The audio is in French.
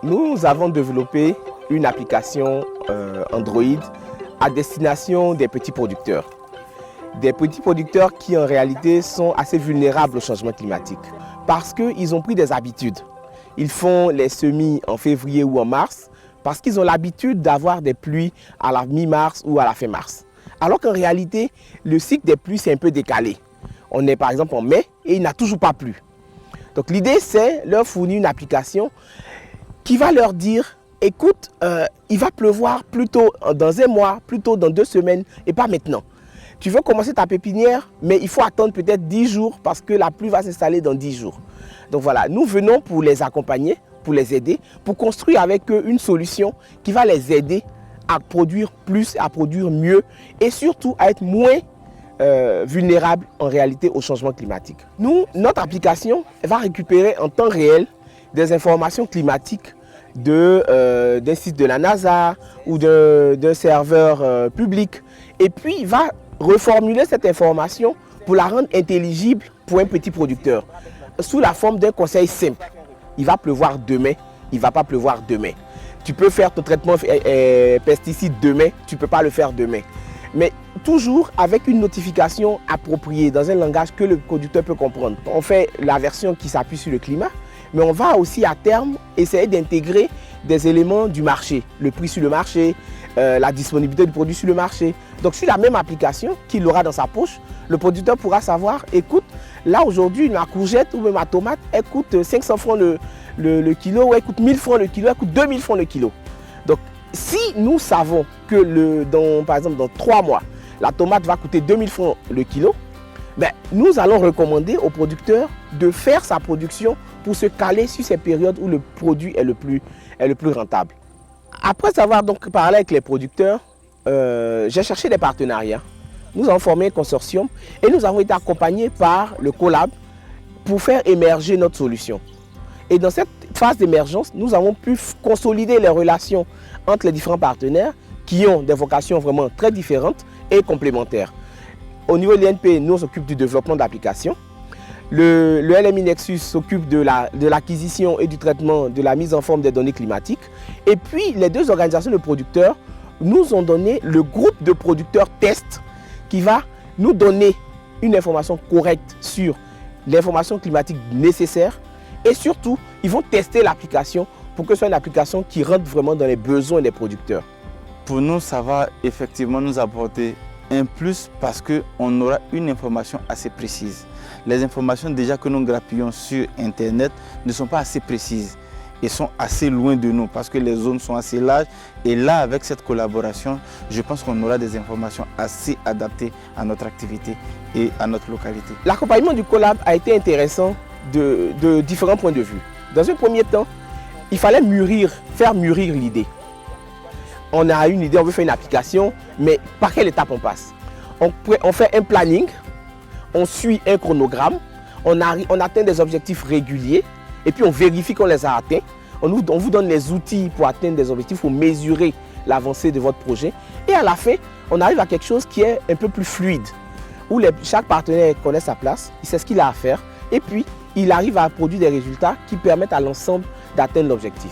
Nous avons développé une application Android à destination des petits producteurs. Des petits producteurs qui en réalité sont assez vulnérables au changement climatique parce qu'ils ont pris des habitudes. Ils font les semis en février ou en mars parce qu'ils ont l'habitude d'avoir des pluies à la mi-mars ou à la fin mars. Alors qu'en réalité, le cycle des pluies c'est un peu décalé. On est par exemple en mai et il n'a toujours pas plu. Donc l'idée c'est leur fournir une application qui va leur dire écoute, il va pleuvoir plutôt dans un mois, plutôt dans 2 semaines et pas maintenant. Tu veux commencer ta pépinière, mais il faut attendre peut-être 10 jours parce que la pluie va s'installer dans 10 jours. Donc voilà, nous venons pour les accompagner, pour les aider, pour construire avec eux une solution qui va les aider à produire plus, à produire mieux et surtout à être moins vulnérables en réalité au changement climatique. Nous, notre application va récupérer en temps réel des informations climatiques d'un site de la NASA ou d'un serveur public et puis il va reformuler cette information pour la rendre intelligible pour un petit producteur sous la forme d'un conseil simple. Il va pleuvoir demain, il ne va pas pleuvoir demain. Tu peux faire ton traitement pesticide demain, tu ne peux pas le faire demain. Mais toujours avec une notification appropriée dans un langage que le producteur peut comprendre. On fait la version qui s'appuie sur le climat, mais on va aussi à terme essayer d'intégrer des éléments du marché, le prix sur le marché, la disponibilité du produit sur le marché. Donc sur la même application qu'il aura dans sa poche, le producteur pourra savoir, écoute, là aujourd'hui ma courgette ou même ma tomate, elle coûte 500 francs le kilo, ou elle coûte 1000 francs le kilo, elle coûte 2000 francs le kilo. Donc si nous savons que par exemple dans 3 mois, la tomate va coûter 2000 francs le kilo, ben, nous allons recommander au producteur de faire sa production pour se caler sur ces périodes où le produit est le plus rentable. Après avoir donc parlé avec les producteurs, j'ai cherché des partenariats. Nous avons formé un consortium et nous avons été accompagnés par le Collab pour faire émerger notre solution. Et dans cette phase d'émergence, nous avons pu consolider les relations entre les différents partenaires qui ont des vocations vraiment très différentes et complémentaires. Au niveau de l'INP, nous on s'occupe du développement d'applications. Le LMI Nexus s'occupe de l'acquisition et du traitement de la mise en forme des données climatiques. Et puis, les 2 organisations de producteurs nous ont donné le groupe de producteurs test qui va nous donner une information correcte sur l'information climatique nécessaire. Et surtout, ils vont tester l'application pour que ce soit une application qui rentre vraiment dans les besoins des producteurs. Pour nous, ça va effectivement nous apporter un plus parce qu'on aura une information assez précise. Les informations déjà que nous grappillons sur Internet ne sont pas assez précises et sont assez loin de nous parce que les zones sont assez larges. Et là, avec cette collaboration, je pense qu'on aura des informations assez adaptées à notre activité et à notre localité. L'accompagnement du Collab a été intéressant de différents points de vue. Dans un premier temps, il fallait faire mûrir l'idée. On a une idée, on veut faire une application, mais par quelle étape on passe? On fait un planning, on suit un chronogramme, on atteint des objectifs réguliers et puis on vérifie qu'on les a atteints. On vous donne les outils pour atteindre des objectifs, pour mesurer l'avancée de votre projet. Et à la fin, on arrive à quelque chose qui est un peu plus fluide, où chaque partenaire connaît sa place, il sait ce qu'il a à faire et puis il arrive à produire des résultats qui permettent à l'ensemble d'atteindre l'objectif.